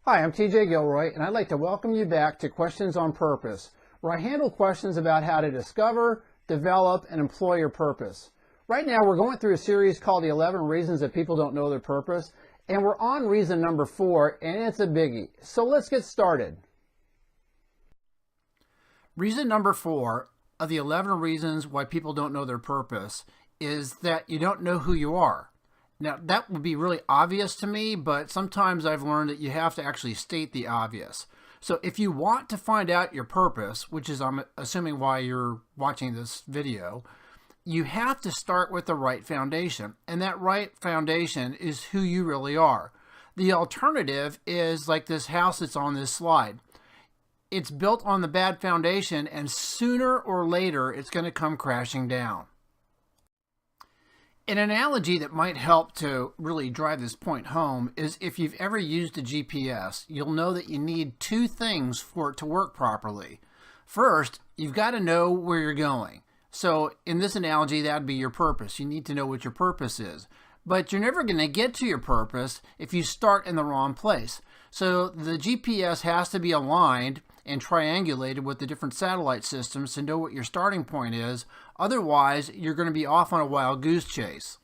Hi, I'm TJ Gilroy, and I'd like to welcome you back to Questions on Purpose, where I handle questions about how to discover, develop, and employ your purpose. Right now, we're going through a series called The 11 Reasons That People Don't Know Their Purpose, and we're on reason number 4, and it's a biggie. So let's get started. Reason number 4 of the 11 reasons why people don't know their purpose is that you don't know who you are. Now, that would be really obvious to me, but sometimes I've learned that you have to actually state the obvious. So if you want to find out your purpose, which is I'm assuming why you're watching this video, you have to start with the right foundation. And that right foundation is who you really are. The alternative is like this house that's on this slide. It's built on the bad foundation, and sooner or later, it's going to come crashing down. An analogy that might help to really drive this point home is if you've ever used a GPS, you'll know that you need two things for it to work properly. First, you've got to know where you're going. So in this analogy, that would be your purpose. You need to know what your purpose is. But you're never going to get to your purpose if you start in the wrong place. So the GPS has to be aligned and triangulated with the different satellite systems to know what your starting point is. Otherwise, you're going to be off on a wild goose chase.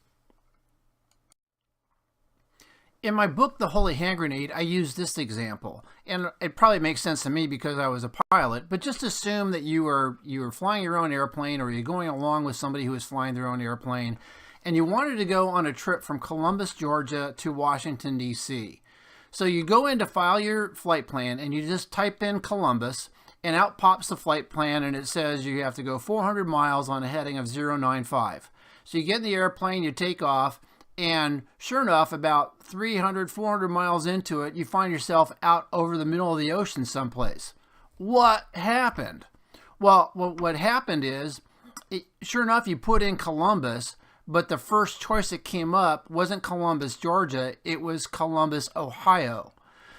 In my book, The Holy Hand Grenade, I use this example. And it probably makes sense to me because I was a pilot, but just assume that you were flying your own airplane, or you're going along with somebody who was flying their own airplane, and you wanted to go on a trip from Columbus, Georgia to Washington, D.C. So you go in to file your flight plan, and you just type in Columbus, and out pops the flight plan, and it says you have to go 400 miles on a heading of 095. So you get in the airplane, you take off, and sure enough, about 300, 400 miles into it, you find yourself out over the middle of the ocean someplace. What happened? Well, what happened is, sure enough, you put in Columbus, but the first choice that came up wasn't Columbus, Georgia, it was Columbus, Ohio.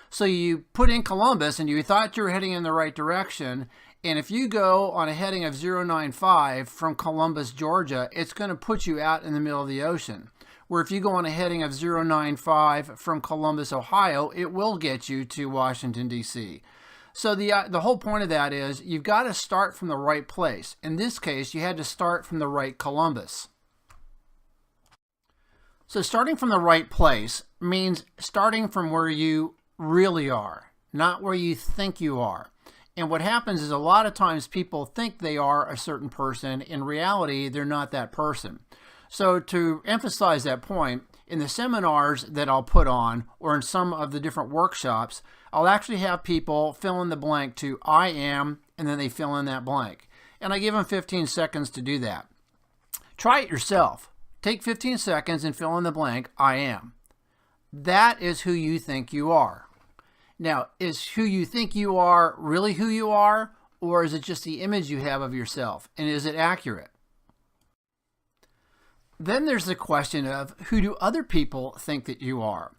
So you put in Columbus and you thought you were heading in the right direction, and if you go on a heading of 095 from Columbus, Georgia, it's going to put you out in the middle of the ocean. Where if you go on a heading of 095 from Columbus, Ohio, it will get you to Washington, D.C. So the whole point of that is you've got to start from the right place. In this case, you had to start from the right Columbus. So starting from the right place means starting from where you really are, not where you think you are. And what happens is a lot of times people think they are a certain person. In reality, they're not that person. So to emphasize that point, in the seminars that I'll put on, or in some of the different workshops, I'll actually have people fill in the blank to I am, and then they fill in that blank. And I give them 15 seconds to do that. Try it yourself. Take 15 seconds and fill in the blank, I am. That is who you think you are. Now, is who you think you are really who you are, or is it just the image you have of yourself? And is it accurate? Then there's the question of, who do other people think that you are?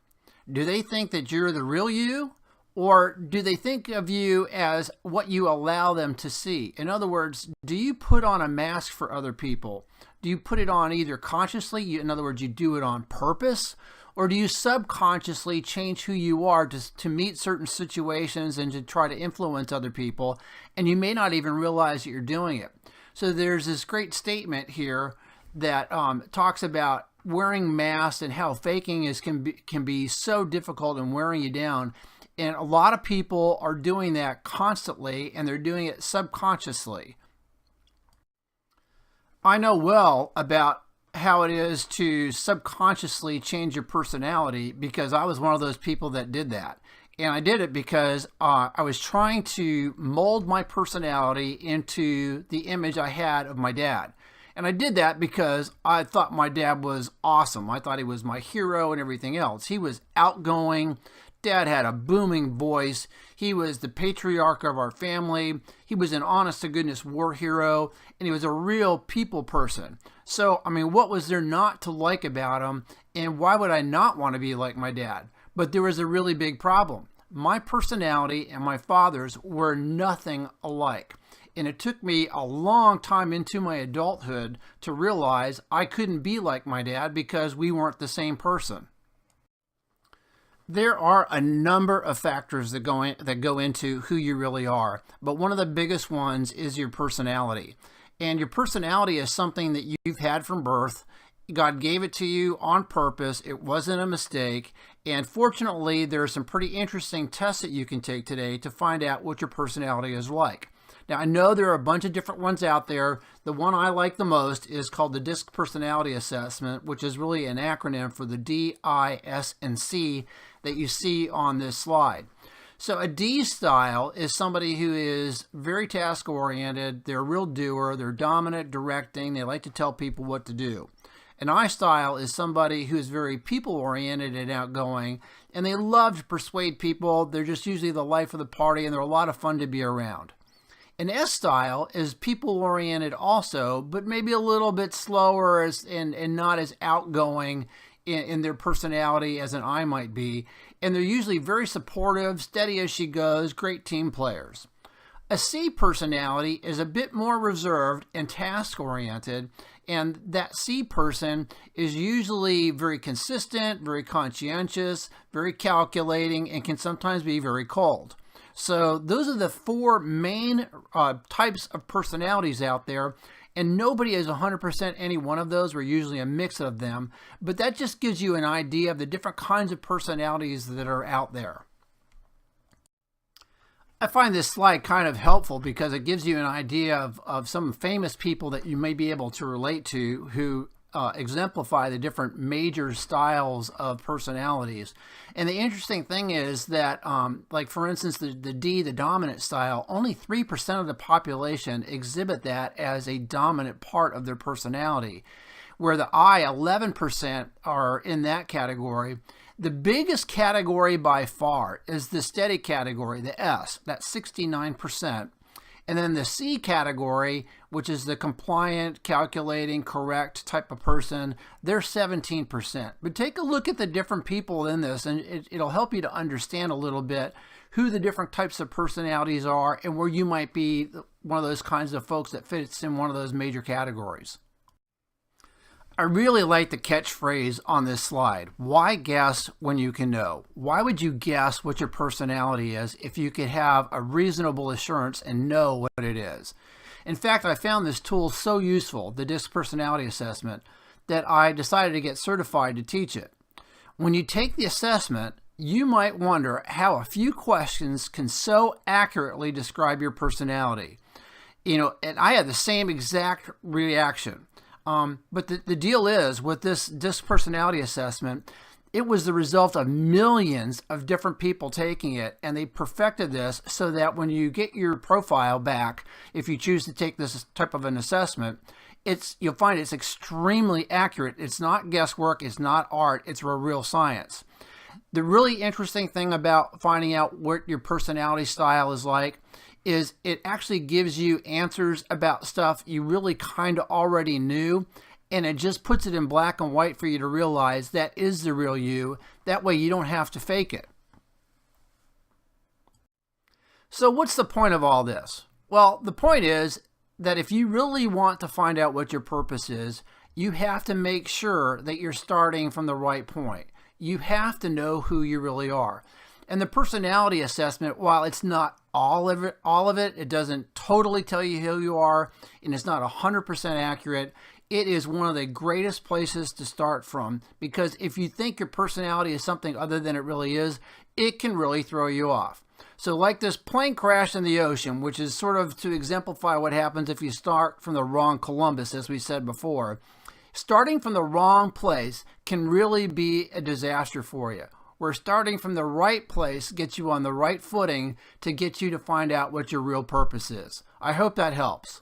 Do they think that you're the real you? Or do they think of you as what you allow them to see? In other words, do you put on a mask for other people? Do you put it on either consciously, in other words, you do it on purpose, or do you subconsciously change who you are to meet certain situations and to try to influence other people, and you may not even realize that you're doing it? So there's this great statement here that talks about wearing masks and how faking can be so difficult and wearing you down. And a lot of people are doing that constantly, and they're doing it subconsciously. I know well about how it is to subconsciously change your personality, because I was one of those people that did that. And I did it because I was trying to mold my personality into the image I had of my dad. And I did that because I thought my dad was awesome. I thought he was my hero and everything else. He was outgoing. Dad had a booming voice. He was the patriarch of our family. He was an honest-to-goodness war hero, and he was a real people person. So, I mean, what was there not to like about him, and why would I not want to be like my dad? But there was a really big problem. My personality and my father's were nothing alike. And it took me a long time into my adulthood to realize I couldn't be like my dad because we weren't the same person. There are a number of factors that go into who you really are, but one of the biggest ones is your personality. And your personality is something that you've had from birth. God gave it to you on purpose. It wasn't a mistake. And fortunately, there are some pretty interesting tests that you can take today to find out what your personality is like. Now, I know there are a bunch of different ones out there. The one I like the most is called the DISC Personality Assessment, which is really an acronym for the D, I, S, and C that you see on this slide. So a D style is somebody who is very task-oriented. They're a real doer. They're dominant, directing. They like to tell people what to do. An I style is somebody who is very people-oriented and outgoing, and they love to persuade people. They're just usually the life of the party, and they're a lot of fun to be around. An S style is people-oriented also, but maybe a little bit slower and not as outgoing in their personality as an I might be. And they're usually very supportive, steady as she goes, great team players. A C personality is a bit more reserved and task-oriented, and that C person is usually very consistent, very conscientious, very calculating, and can sometimes be very cold. So those are the four main types of personalities out there, and nobody is 100% any one of those. We're usually a mix of them, but that just gives you an idea of the different kinds of personalities that are out there. I find this slide kind of helpful because it gives you an idea of some famous people that you may be able to relate to who exemplify the different major styles of personalities. And the interesting thing is that, like for instance, the D, the dominant style, only 3% of the population exhibit that as a dominant part of their personality, where the I, 11% are in that category. The biggest category by far is the steady category, the S, that's 69%. And then the C category, which is the compliant, calculating, correct type of person, they're 17%. But take a look at the different people in this, and it'll help you to understand a little bit who the different types of personalities are and where you might be one of those kinds of folks that fits in one of those major categories. I really like the catchphrase on this slide. Why guess when you can know? Why would you guess what your personality is if you could have a reasonable assurance and know what it is? In fact, I found this tool so useful, the DISC Personality Assessment, that I decided to get certified to teach it. When you take the assessment, you might wonder how a few questions can so accurately describe your personality. And I had the same exact reaction. But the deal is, with this DISC Personality Assessment, it was the result of millions of different people taking it, and they perfected this so that when you get your profile back, if you choose to take this type of an assessment, you'll find it's extremely accurate. It's not guesswork, it's not art, it's a real science. The really interesting thing about finding out what your personality style is like is it actually gives you answers about stuff you really kind of already knew, and it just puts it in black and white for you to realize that is the real you. That way you don't have to fake it. So what's the point of all this? Well, the point is that if you really want to find out what your purpose is, you have to make sure that you're starting from the right point. You have to know who you really are. And the personality assessment, while it's not all of it, it doesn't totally tell you who you are, and it's not 100% accurate. It is one of the greatest places to start from, because if you think your personality is something other than it really is, it can really throw you off. So like this plane crash in the ocean, which is sort of to exemplify what happens if you start from the wrong Columbus, as we said before, starting from the wrong place can really be a disaster for you. Where starting from the right place gets you on the right footing to get you to find out what your real purpose is. I hope that helps.